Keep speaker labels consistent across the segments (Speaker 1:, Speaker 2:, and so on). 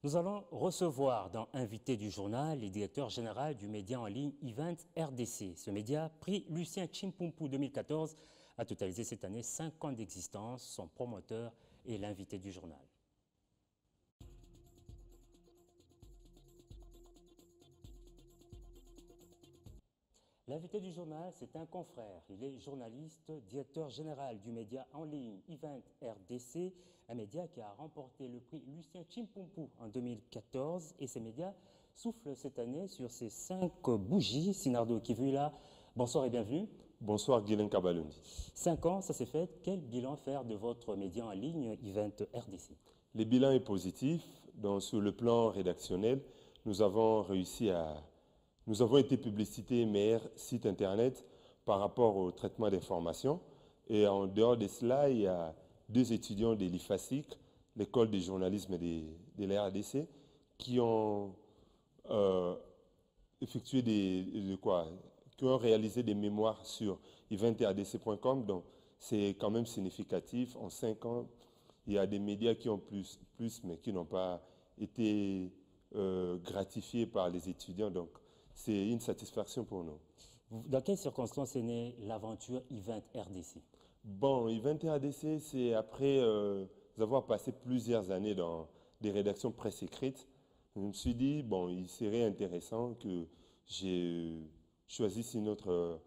Speaker 1: Nous allons recevoir dans Invité du journal le directeur général du média en ligne Event RDC. Ce média, prix Lucien Chimpumpu 2014, a totalisé cette année 5 ans d'existence. Son promoteur est l'invité du journal. L'invité du journal, c'est un confrère. Il est journaliste, directeur général du média en ligne Event RDC, un média qui a remporté le prix Lucien Chimpumpu en 2014. Et ces médias soufflent cette année sur ces 5 bougies. Sinardo Kivula, bonsoir et bienvenue.
Speaker 2: Bonsoir Guilain Kabalondi.
Speaker 1: 5 ans, ça s'est fait. Quel bilan faire de votre média en ligne Event RDC?
Speaker 2: Le bilan est positif. Donc, sur le plan rédactionnel, nous avons été publicité meilleur site internet par rapport au traitement d'informations. Et en dehors de cela, il y a 2 étudiants de l'IFASIC, l'école de journalisme de la RDC, qui ont effectué qui ont réalisé des mémoires sur eventrdc.com. Donc, c'est quand même significatif. En 5 ans, il y a des médias qui ont plus mais qui n'ont pas été gratifiés par les étudiants. Donc, c'est une satisfaction pour nous.
Speaker 1: Dans quelles circonstances est née l'aventure Event RDC?
Speaker 2: Bon, Event RDC, c'est après avoir passé plusieurs années dans des rédactions presse écrite. Je me suis dit, bon, il serait intéressant que j'ai choisisse une autre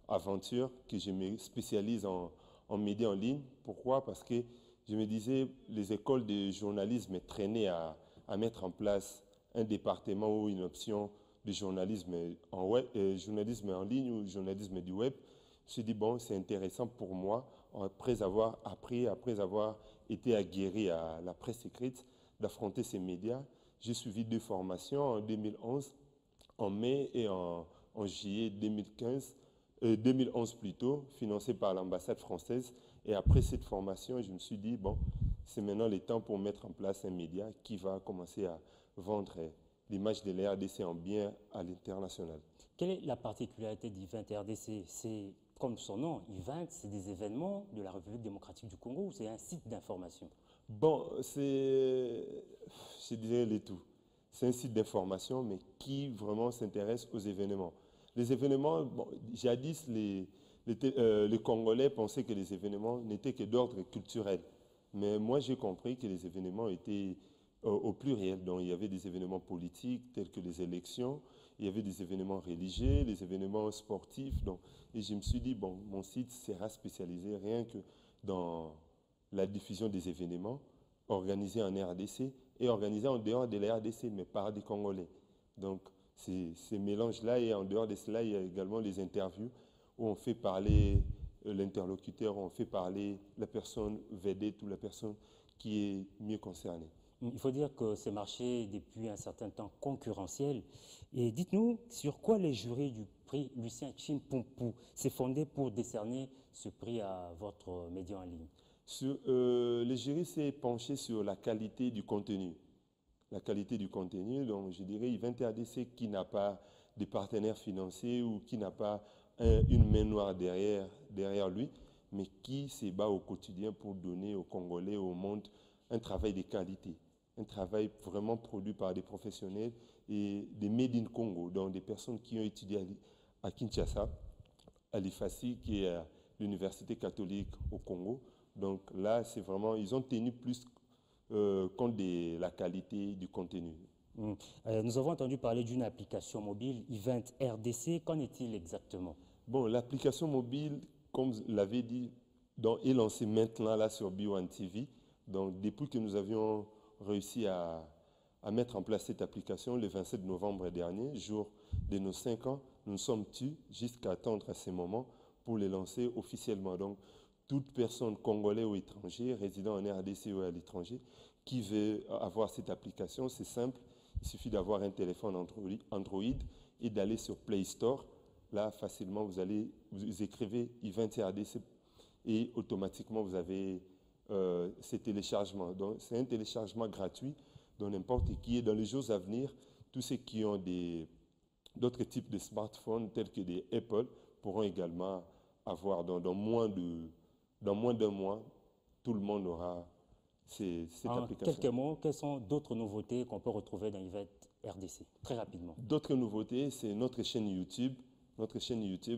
Speaker 2: aventure, que je me spécialise en médias en ligne. Pourquoi? Parce que je me disais, les écoles de journalisme traînaient à mettre en place un département ou une option de journalisme journalisme en ligne ou journalisme du web. Je me suis dit, bon, c'est intéressant pour moi, après avoir appris, après avoir été aguerri à la presse écrite, d'affronter ces médias. J'ai suivi 2 formations en 2011, en mai et en juillet 2011 plutôt, financées par l'ambassade française. Et après cette formation, je me suis dit, bon, c'est maintenant le temps pour mettre en place un média qui va commencer à vendre l'image de la RDC en bien à l'international.
Speaker 1: Quelle est la particularité d'Event RDC? C'est comme son nom, Event, c'est des événements de la République démocratique du Congo ou c'est un site d'information?
Speaker 2: Bon, je dirais les tout. C'est un site d'information, mais qui vraiment s'intéresse aux événements. Les événements, bon, jadis, les Congolais pensaient que les événements n'étaient que d'ordre culturel. Mais moi, j'ai compris que les événements étaient au pluriel. Donc, il y avait des événements politiques tels que les élections, il y avait des événements religieux, des événements sportifs. Donc, et je me suis dit, bon, mon site sera spécialisé rien que dans la diffusion des événements organisés en RDC et organisés en dehors de la RDC, mais par des Congolais. Donc, ces mélanges-là, et en dehors de cela, il y a également les interviews où on fait parler l'interlocuteur, on fait parler la personne vedette ou la personne qui est mieux concernée.
Speaker 1: Il faut dire que ce marché est depuis un certain temps concurrentiel. Et dites-nous sur quoi les jurys du prix Lucien Chimpumpu s'est fondé pour décerner ce prix à votre média en ligne?
Speaker 2: Le jury s'est penché sur la qualité du contenu. La qualité du contenu, donc je dirais Event RDC qui n'a pas de partenaires financiers ou qui n'a pas une main noire derrière lui, mais qui se bat au quotidien pour donner aux Congolais, au monde, un travail de qualité. Un travail vraiment produit par des professionnels et des Made in Congo, donc des personnes qui ont étudié à Kinshasa, à l'IFASI, qui est à l'Université catholique au Congo. Donc là, c'est vraiment, ils ont tenu plus compte de la qualité du contenu.
Speaker 1: Nous avons entendu parler d'une application mobile, Event RDC. Qu'en est-il exactement?
Speaker 2: Bon, l'application mobile, comme vous l'avez dit, donc, est lancée maintenant là, sur B1 TV. Donc, depuis que nous avions réussi à mettre en place cette application le 27 novembre dernier, jour de nos 5 ans, nous sommes tus jusqu'à attendre à ce moment pour les lancer officiellement. Donc, toute personne congolaise ou étrangère, résidant en RDC ou à l'étranger, qui veut avoir cette application, c'est simple. Il suffit d'avoir un téléphone Android et d'aller sur Play Store. Là, facilement, vous écrivez Event RDC et automatiquement, vous avez ces téléchargements. Donc, c'est un téléchargement gratuit dont n'importe qui est dans les jours à venir. Tous ceux qui ont d'autres types de smartphones tels que des Apple pourront également avoir dans moins d'un mois, tout le monde aura cette
Speaker 1: En
Speaker 2: application.
Speaker 1: quelques mots, quelles sont d'autres nouveautés qu'on peut retrouver dans Event RDC? Très rapidement.
Speaker 2: D'autres nouveautés, c'est notre chaîne YouTube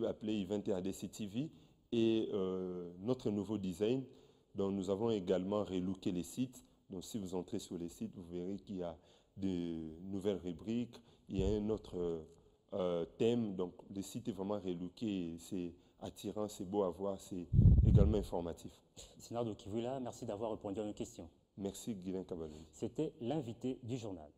Speaker 2: appelée Event RDC TV et notre nouveau design. Donc, nous avons également relooké les sites. Donc, si vous entrez sur les sites, vous verrez qu'il y a de nouvelles rubriques. Il y a un autre thème. Donc, le site est vraiment relooké. C'est attirant, c'est beau à voir, c'est également informatif.
Speaker 1: Sinardo Kivula, merci d'avoir répondu à nos questions.
Speaker 2: Merci, Guilain Kabalou.
Speaker 1: C'était l'invité du journal.